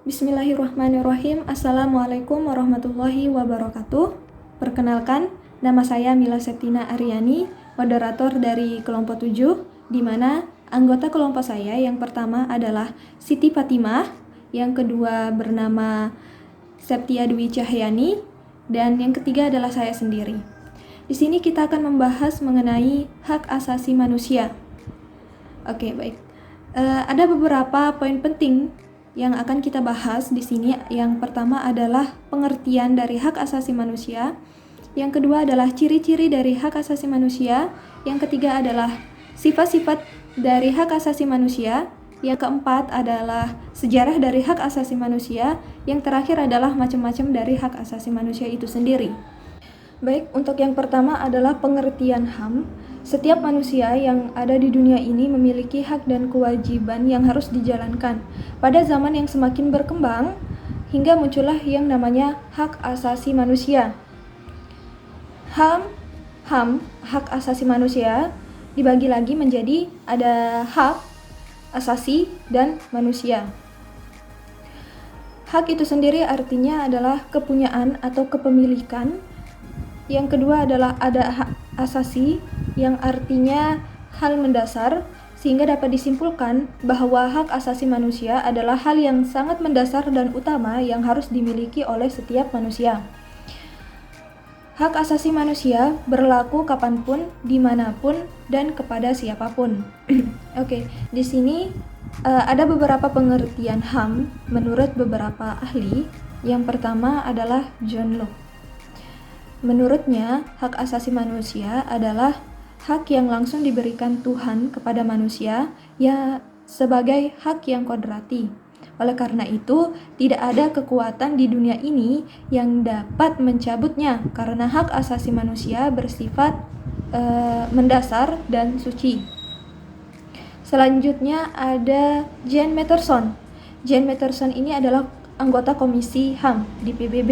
Bismillahirrahmanirrahim. Assalamualaikum warahmatullahi wabarakatuh. Perkenalkan, nama saya Mila Septina Aryani, moderator dari kelompok 7, di mana anggota kelompok saya yang pertama adalah Siti Fatimah, yang kedua bernama Septia Dwi Cahyani, dan yang ketiga adalah saya sendiri. Di sini kita akan membahas mengenai hak asasi manusia. Oke, baik. Ada beberapa poin penting yang akan kita bahas di sini. Yang pertama adalah pengertian dari hak asasi manusia. Yang kedua adalah ciri-ciri dari hak asasi manusia. Yang ketiga adalah sifat-sifat dari hak asasi manusia. Yang keempat adalah sejarah dari hak asasi manusia. Yang terakhir adalah macam-macam dari hak asasi manusia itu sendiri. Baik, untuk yang pertama adalah pengertian HAM. Setiap manusia yang ada di dunia ini memiliki hak dan kewajiban yang harus dijalankan. Pada zaman yang semakin berkembang, hingga muncullah yang namanya hak asasi manusia. HAM, hak asasi manusia, dibagi lagi menjadi ada hak, asasi, dan manusia. Hak itu sendiri artinya adalah kepunyaan atau kepemilikan. Yang kedua adalah ada hak asasi, yang artinya hal mendasar, sehingga dapat disimpulkan bahwa hak asasi manusia adalah hal yang sangat mendasar dan utama yang harus dimiliki oleh setiap manusia. Hak asasi manusia berlaku kapanpun, dimanapun, dan kepada siapapun. Oke, di sini ada beberapa pengertian HAM menurut beberapa ahli. Yang pertama adalah John Locke. Menurutnya, hak asasi manusia adalah hak yang langsung diberikan Tuhan kepada manusia ya sebagai hak yang kodrati. Oleh karena itu, tidak ada kekuatan di dunia ini yang dapat mencabutnya karena hak asasi manusia bersifat mendasar dan suci. Selanjutnya ada Jane Matterson. Jane Matterson ini adalah anggota komisi HAM di PBB.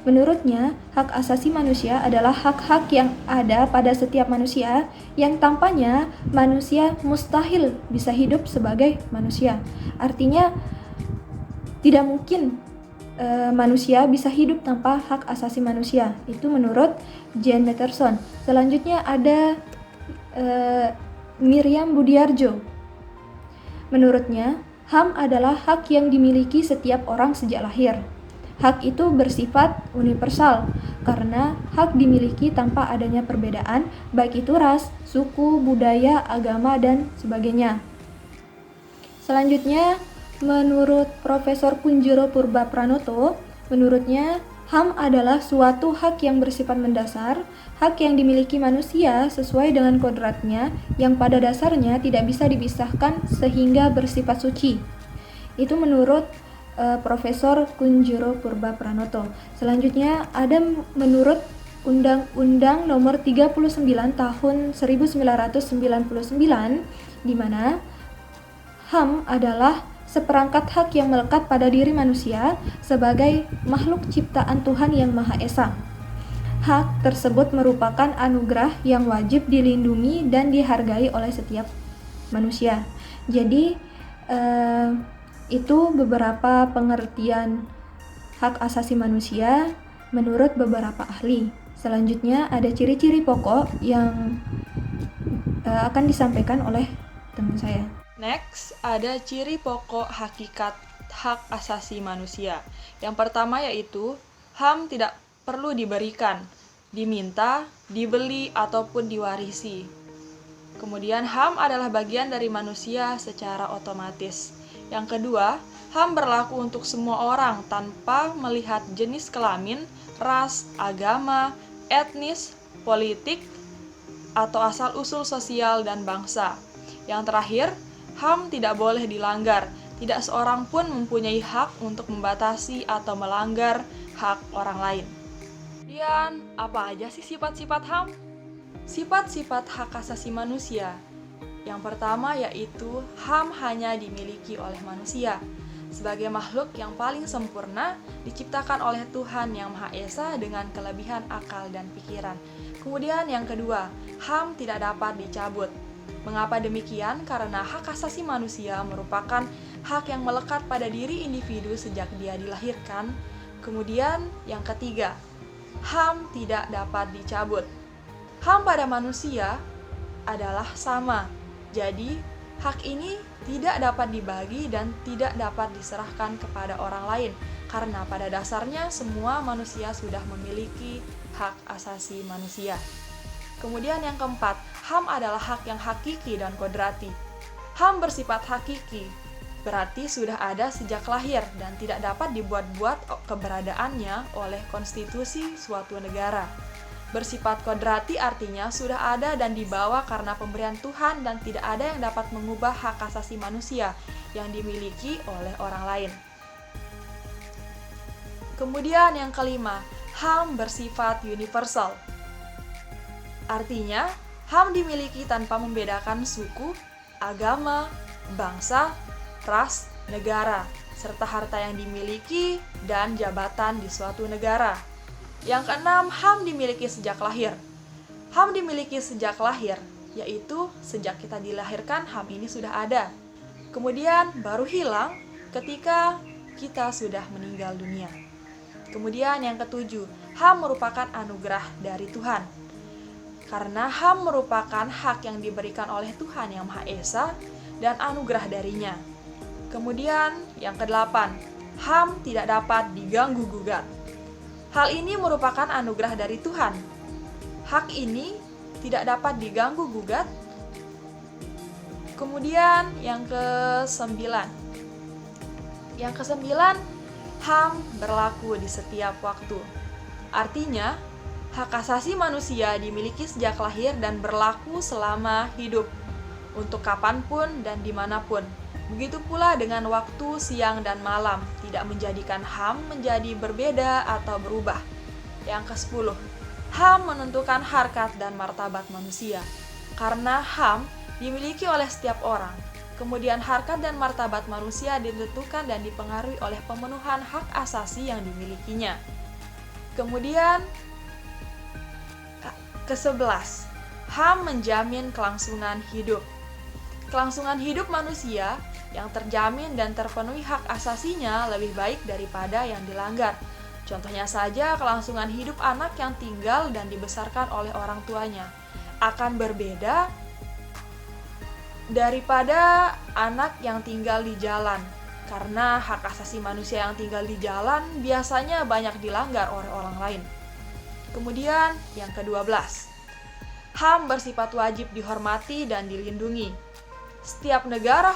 Menurutnya, hak asasi manusia adalah hak-hak yang ada pada setiap manusia yang tanpanya manusia mustahil bisa hidup sebagai manusia. Artinya, tidak mungkin manusia bisa hidup tanpa hak asasi manusia. Itu menurut Jane Matterson. Selanjutnya ada Miriam Budiarjo. Menurutnya, HAM adalah hak yang dimiliki setiap orang sejak lahir. Hak itu bersifat universal karena hak dimiliki tanpa adanya perbedaan, baik itu ras, suku, budaya, agama, dan sebagainya. Selanjutnya, menurut Profesor Kunjoro Purba Pranoto, menurutnya HAM adalah suatu hak yang bersifat mendasar, hak yang dimiliki manusia sesuai dengan kodratnya yang pada dasarnya tidak bisa dipisahkan sehingga bersifat suci. Itu menurut Profesor Kunjoro Purba Pranoto. Selanjutnya ada menurut Undang-Undang Nomor 39 Tahun 1999 di mana HAM adalah seperangkat hak yang melekat pada diri manusia sebagai makhluk ciptaan Tuhan yang Maha Esa. Hak tersebut merupakan anugerah yang wajib dilindungi dan dihargai oleh setiap manusia. Jadi itu beberapa pengertian hak asasi manusia menurut beberapa ahli. Selanjutnya ada ciri-ciri pokok yang akan disampaikan oleh teman saya. Next, ada ciri pokok hakikat hak asasi manusia. Yang pertama yaitu HAM tidak perlu diberikan, diminta, dibeli, ataupun diwarisi. Kemudian HAM adalah bagian dari manusia secara otomatis. Yang kedua, HAM berlaku untuk semua orang tanpa melihat jenis kelamin, ras, agama, etnis, politik, atau asal-usul sosial dan bangsa. Yang terakhir, HAM tidak boleh dilanggar. Tidak seorang pun mempunyai hak untuk membatasi atau melanggar hak orang lain. Dan apa aja sih sifat-sifat HAM? Sifat-sifat hak asasi manusia. Yang pertama yaitu HAM hanya dimiliki oleh manusia. Sebagai makhluk yang paling sempurna, diciptakan oleh Tuhan yang Maha Esa dengan kelebihan akal dan pikiran. Kemudian yang kedua, HAM tidak dapat dicabut. Mengapa demikian? Karena hak asasi manusia merupakan hak yang melekat pada diri individu sejak dia dilahirkan. Kemudian yang ketiga, HAM tidak dapat dicabut. HAM pada manusia adalah sama. Jadi, hak ini tidak dapat dibagi dan tidak dapat diserahkan kepada orang lain, karena pada dasarnya semua manusia sudah memiliki hak asasi manusia. Kemudian yang keempat, HAM adalah hak yang hakiki dan kodrati. HAM bersifat hakiki, berarti sudah ada sejak lahir dan tidak dapat dibuat-buat keberadaannya oleh konstitusi suatu negara. Bersifat kodrati artinya sudah ada dan dibawa karena pemberian Tuhan dan tidak ada yang dapat mengubah hak asasi manusia yang dimiliki oleh orang lain. Kemudian yang kelima, HAM bersifat universal. Artinya, HAM dimiliki tanpa membedakan suku, agama, bangsa, ras, negara, serta harta yang dimiliki dan jabatan di suatu negara. Yang keenam, HAM dimiliki sejak lahir. HAM dimiliki sejak lahir, yaitu sejak kita dilahirkan HAM ini sudah ada. Kemudian baru hilang ketika kita sudah meninggal dunia. Kemudian yang ketujuh, HAM merupakan anugerah dari Tuhan. Karena HAM merupakan hak yang diberikan oleh Tuhan Yang Maha Esa dan anugerah darinya. Kemudian yang kedelapan, HAM tidak dapat diganggu-gugat. Hal ini merupakan anugerah dari Tuhan. Hak ini tidak dapat diganggu-gugat. Kemudian yang kesembilan. Yang kesembilan, HAM berlaku di setiap waktu. Artinya, hak asasi manusia dimiliki sejak lahir dan berlaku selama hidup, untuk kapanpun dan dimanapun. Begitu pula dengan waktu siang dan malam, tidak menjadikan HAM menjadi berbeda atau berubah. Yang ke-10, HAM menentukan harkat dan martabat manusia. Karena HAM dimiliki oleh setiap orang, kemudian harkat dan martabat manusia ditentukan dan dipengaruhi oleh pemenuhan hak asasi yang dimilikinya. Kemudian ke-11, HAM menjamin kelangsungan hidup. Kelangsungan hidup manusia yang terjamin dan terpenuhi hak asasinya lebih baik daripada yang dilanggar. Contohnya saja, kelangsungan hidup anak yang tinggal dan dibesarkan oleh orang tuanya akan berbeda daripada anak yang tinggal di jalan. Karena hak asasi manusia yang tinggal di jalan biasanya banyak dilanggar oleh orang lain. Kemudian yang ke-12, HAM bersifat wajib dihormati dan dilindungi. Setiap negara,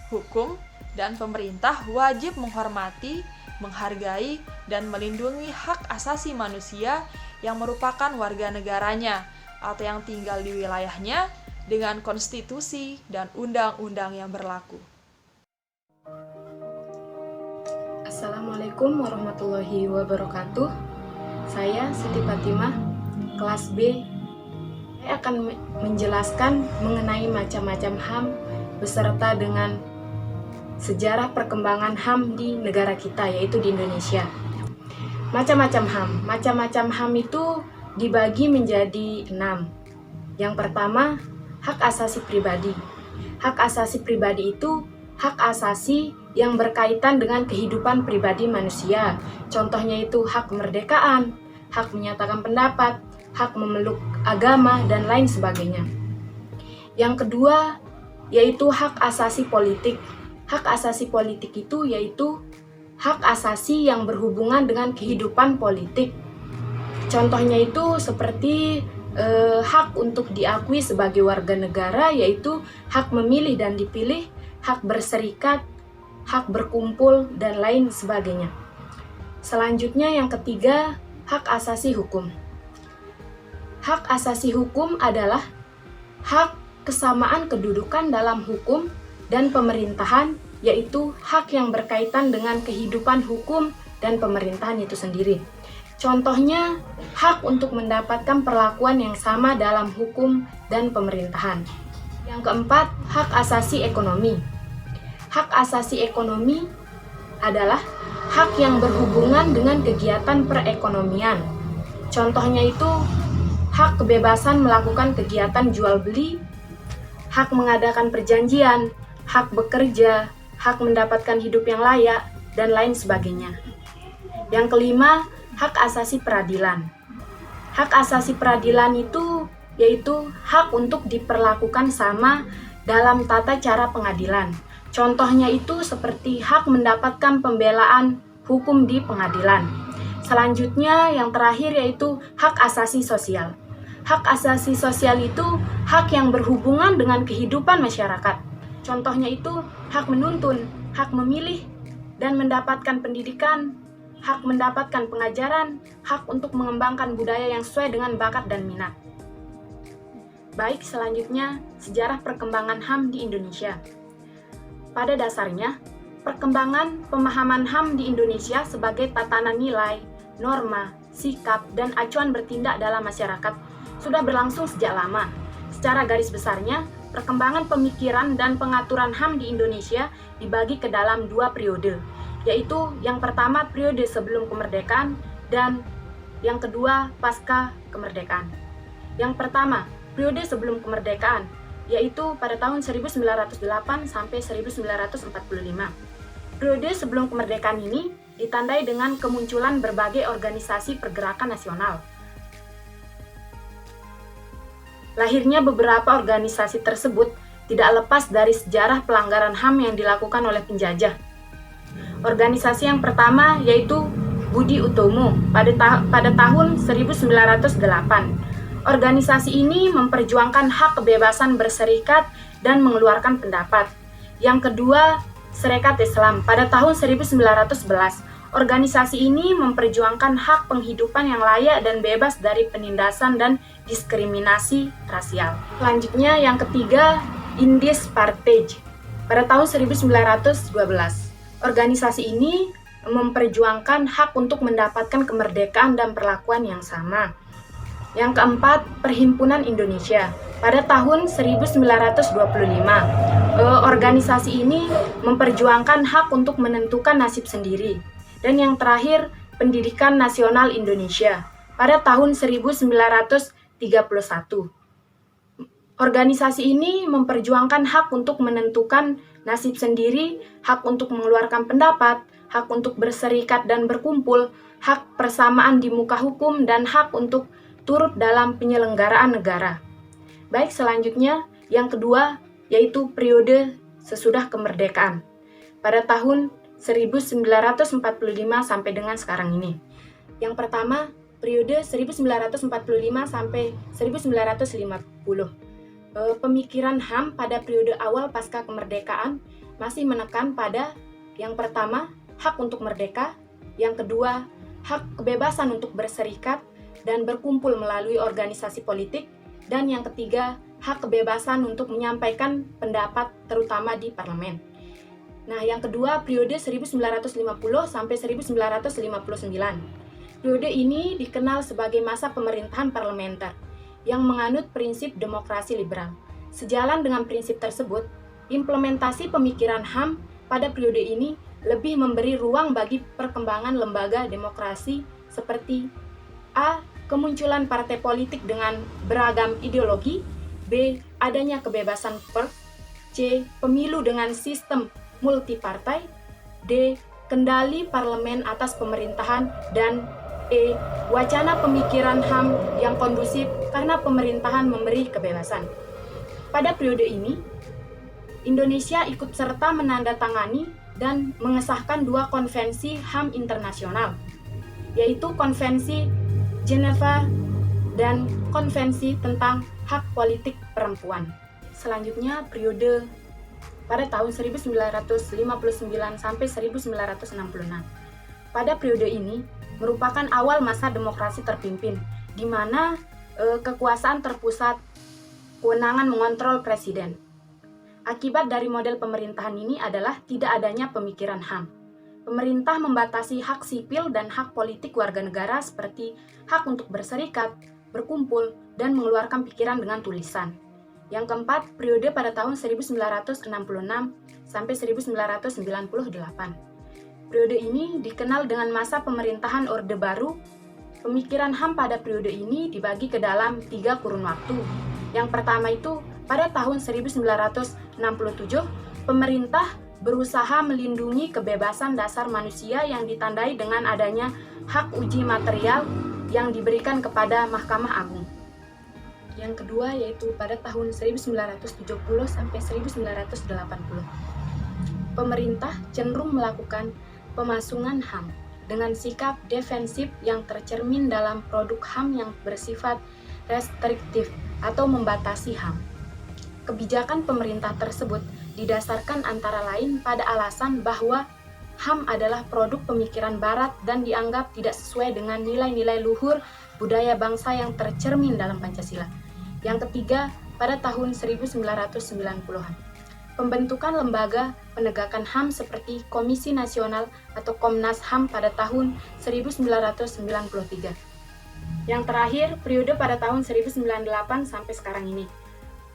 hukum, dan pemerintah wajib menghormati, menghargai, dan melindungi hak asasi manusia yang merupakan warga negaranya atau yang tinggal di wilayahnya dengan konstitusi dan undang-undang yang berlaku. Assalamualaikum warahmatullahi wabarakatuh. Saya Siti Fatimah, kelas B. Saya akan menjelaskan mengenai macam-macam HAM beserta dengan sejarah perkembangan HAM di negara kita, yaitu di Indonesia. Macam-macam HAM itu dibagi menjadi 6. Yang pertama, hak asasi pribadi. Hak asasi pribadi itu hak asasi yang berkaitan dengan kehidupan pribadi manusia. Contohnya itu hak kemerdekaan, hak menyatakan pendapat, hak memeluk agama, dan lain sebagainya. Yang kedua, yaitu hak asasi politik. Hak asasi politik itu yaitu hak asasi yang berhubungan dengan kehidupan politik. Contohnya itu seperti hak untuk diakui sebagai warga negara, yaitu hak memilih dan dipilih, hak berserikat, hak berkumpul, dan lain sebagainya. Selanjutnya yang ketiga, hak asasi hukum. Hak asasi hukum adalah hak kesamaan kedudukan dalam hukum dan pemerintahan, yaitu hak yang berkaitan dengan kehidupan hukum dan pemerintahan itu sendiri. Contohnya, hak untuk mendapatkan perlakuan yang sama dalam hukum dan pemerintahan. Yang keempat, hak asasi ekonomi. Hak asasi ekonomi adalah hak yang berhubungan dengan kegiatan perekonomian. Contohnya itu hak kebebasan melakukan kegiatan jual beli, hak mengadakan perjanjian, hak bekerja, hak mendapatkan hidup yang layak, dan lain sebagainya. Yang kelima, hak asasi peradilan. Hak asasi peradilan itu yaitu hak untuk diperlakukan sama dalam tata cara pengadilan. Contohnya itu seperti hak mendapatkan pembelaan hukum di pengadilan. Selanjutnya yang terakhir yaitu hak asasi sosial. Hak asasi sosial itu hak yang berhubungan dengan kehidupan masyarakat. Contohnya itu hak menuntun, hak memilih dan mendapatkan pendidikan, hak mendapatkan pengajaran, hak untuk mengembangkan budaya yang sesuai dengan bakat dan minat. Baik, selanjutnya sejarah perkembangan HAM di Indonesia. Pada dasarnya, perkembangan pemahaman HAM di Indonesia sebagai tatanan nilai, norma, sikap, dan acuan bertindak dalam masyarakat sudah berlangsung sejak lama. Secara garis besarnya, perkembangan pemikiran dan pengaturan HAM di Indonesia dibagi ke dalam dua periode, yaitu yang pertama periode sebelum kemerdekaan dan yang kedua pasca kemerdekaan. Yang pertama, periode sebelum kemerdekaan, yaitu pada tahun 1908 sampai 1945. Periode sebelum kemerdekaan ini ditandai dengan kemunculan berbagai organisasi pergerakan nasional. Lahirnya beberapa organisasi tersebut tidak lepas dari sejarah pelanggaran HAM yang dilakukan oleh penjajah. Organisasi yang pertama yaitu Budi Utomo pada tahun 1908. Organisasi ini memperjuangkan hak kebebasan berserikat dan mengeluarkan pendapat. Yang kedua, Serikat Islam pada tahun 1911. Organisasi ini memperjuangkan hak penghidupan yang layak dan bebas dari penindasan dan diskriminasi rasial. Selanjutnya, yang ketiga, Indies Partij pada tahun 1912. Organisasi ini memperjuangkan hak untuk mendapatkan kemerdekaan dan perlakuan yang sama. Yang keempat, Perhimpunan Indonesia pada tahun 1925. Organisasi ini memperjuangkan hak untuk menentukan nasib sendiri. Dan yang terakhir, Pendidikan Nasional Indonesia pada tahun 1931. Organisasi ini memperjuangkan hak untuk menentukan nasib sendiri, hak untuk mengeluarkan pendapat, hak untuk berserikat dan berkumpul, hak persamaan di muka hukum, dan hak untuk turut dalam penyelenggaraan negara. Baik, selanjutnya yang kedua yaitu periode sesudah kemerdekaan pada tahun 1945 sampai dengan sekarang ini. Yang pertama, periode 1945 sampai 1950. Pemikiran HAM pada periode awal pasca kemerdekaan masih menekan pada yang pertama, hak untuk merdeka, yang kedua, hak kebebasan untuk berserikat dan berkumpul melalui organisasi politik, dan yang ketiga, hak kebebasan untuk menyampaikan pendapat terutama di parlemen. Nah, yang kedua, periode 1950 sampai 1959. Periode ini dikenal sebagai masa pemerintahan parlementer yang menganut prinsip demokrasi liberal. Sejalan dengan prinsip tersebut, implementasi pemikiran HAM pada periode ini lebih memberi ruang bagi perkembangan lembaga demokrasi seperti A. Kemunculan partai politik dengan beragam ideologi, B. Adanya kebebasan pers, C. Pemilu dengan sistem multipartai, D. Kendali parlemen atas pemerintahan, dan E. Wacana pemikiran HAM yang kondusif karena pemerintahan memberi kebebasan. Pada periode ini, Indonesia ikut serta menandatangani dan mengesahkan dua konvensi HAM internasional, yaitu Konvensi Geneva dan Konvensi tentang Hak Politik Perempuan. Selanjutnya, periode pada tahun 1959 sampai 1966. Pada periode ini merupakan awal masa demokrasi terpimpin, di mana kekuasaan terpusat, kewenangan mengontrol presiden. Akibat dari model pemerintahan ini adalah tidak adanya pemikiran HAM. Pemerintah membatasi hak sipil dan hak politik warga negara seperti hak untuk berserikat, berkumpul, dan mengeluarkan pikiran dengan tulisan. Yang keempat, periode pada tahun 1966 sampai 1998. Periode ini dikenal dengan masa pemerintahan Orde Baru. Pemikiran HAM pada periode ini dibagi ke dalam 3 kurun waktu. Yang pertama itu pada tahun 1967, pemerintah berusaha melindungi kebebasan dasar manusia yang ditandai dengan adanya hak uji material yang diberikan kepada Mahkamah Agung. Yang kedua yaitu pada tahun 1970 sampai 1980. Pemerintah cenderung melakukan pemasungan HAM dengan sikap defensif yang tercermin dalam produk HAM yang bersifat restriktif atau membatasi HAM. Kebijakan pemerintah tersebut didasarkan antara lain pada alasan bahwa HAM adalah produk pemikiran Barat dan dianggap tidak sesuai dengan nilai-nilai luhur budaya bangsa yang tercermin dalam Pancasila. Yang ketiga, pada tahun 1990-an. Pembentukan lembaga penegakan HAM seperti Komisi Nasional atau Komnas HAM pada tahun 1993. Yang terakhir, periode pada tahun 1998 sampai sekarang ini.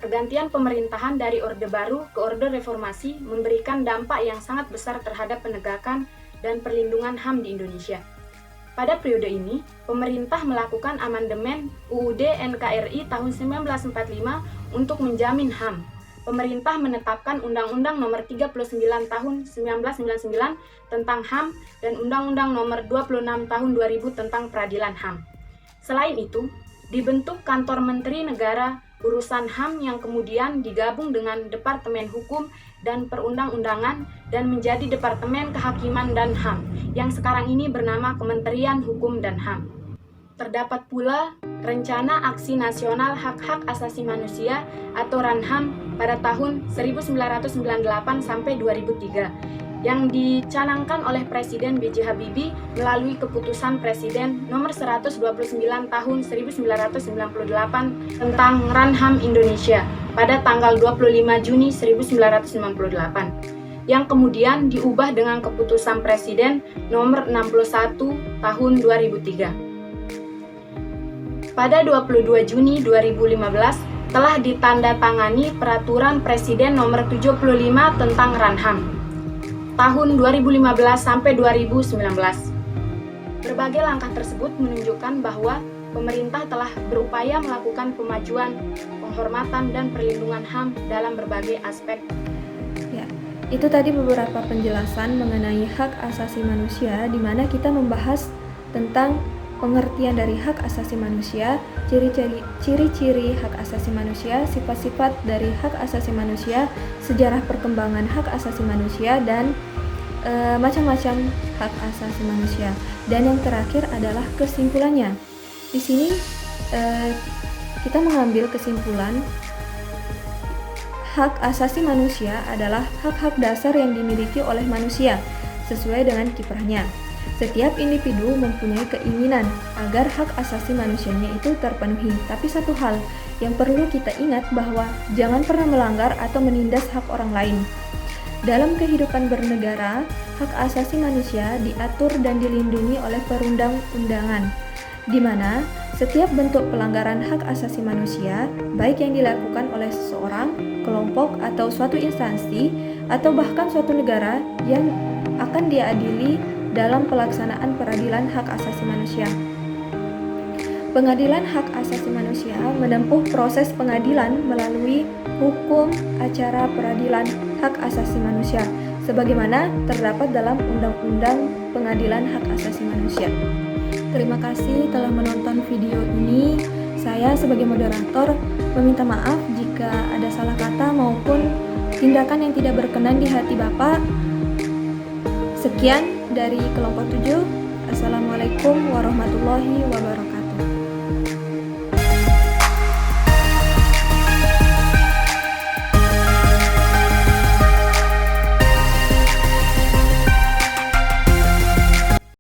Pergantian pemerintahan dari Orde Baru ke Orde Reformasi memberikan dampak yang sangat besar terhadap penegakan dan perlindungan HAM di Indonesia. Pada periode ini, pemerintah melakukan amandemen UUD NKRI tahun 1945 untuk menjamin HAM. Pemerintah menetapkan Undang-Undang Nomor 39 Tahun 1999 tentang HAM dan Undang-Undang Nomor 26 Tahun 2000 tentang Peradilan HAM. Selain itu, dibentuk Kantor Menteri Negara Urusan HAM yang kemudian digabung dengan Departemen Hukum dan Perundang-undangan dan menjadi Departemen Kehakiman dan HAM yang sekarang ini bernama Kementerian Hukum dan HAM. Terdapat pula Rencana Aksi Nasional Hak-Hak Asasi Manusia atau RANHAM pada tahun 1998 sampai 2003 yang dicanangkan oleh Presiden B.J. Habibie melalui keputusan Presiden nomor 129 tahun 1998 tentang RANHAM Indonesia pada tanggal 25 Juni 1998 yang kemudian diubah dengan keputusan Presiden nomor 61 tahun 2003. Pada 22 Juni 2015 telah ditandatangani Peraturan Presiden Nomor 75 tentang RANHAM tahun 2015 sampai 2019. Berbagai langkah tersebut menunjukkan bahwa pemerintah telah berupaya melakukan pemajuan, penghormatan dan perlindungan HAM dalam berbagai aspek. Ya, itu tadi beberapa penjelasan mengenai hak asasi manusia di mana kita membahas tentang pengertian dari hak asasi manusia, ciri-ciri hak asasi manusia, sifat-sifat dari hak asasi manusia, sejarah perkembangan hak asasi manusia, dan macam-macam hak asasi manusia. Dan yang terakhir adalah kesimpulannya. Di sini kita mengambil kesimpulan hak asasi manusia adalah hak-hak dasar yang dimiliki oleh manusia sesuai dengan kiprahnya. Setiap individu mempunyai keinginan agar hak asasi manusianya itu terpenuhi. Tapi satu hal yang perlu kita ingat bahwa jangan pernah melanggar atau menindas hak orang lain. Dalam kehidupan bernegara, hak asasi manusia diatur dan dilindungi oleh perundang-undangan, di mana setiap bentuk pelanggaran hak asasi manusia, baik yang dilakukan oleh seseorang, kelompok, atau suatu instansi, atau bahkan suatu negara yang akan diadili dalam pelaksanaan peradilan hak asasi manusia. Pengadilan hak asasi manusia menempuh proses pengadilan melalui hukum acara peradilan hak asasi manusia, sebagaimana terdapat dalam Undang-Undang Pengadilan Hak Asasi Manusia. Terima kasih telah menonton video ini. Saya sebagai moderator meminta maaf jika ada salah kata maupun tindakan yang tidak berkenan di hati Bapak. Sekian dari kelompok 7. Assalamualaikum warahmatullahi wabarakatuh.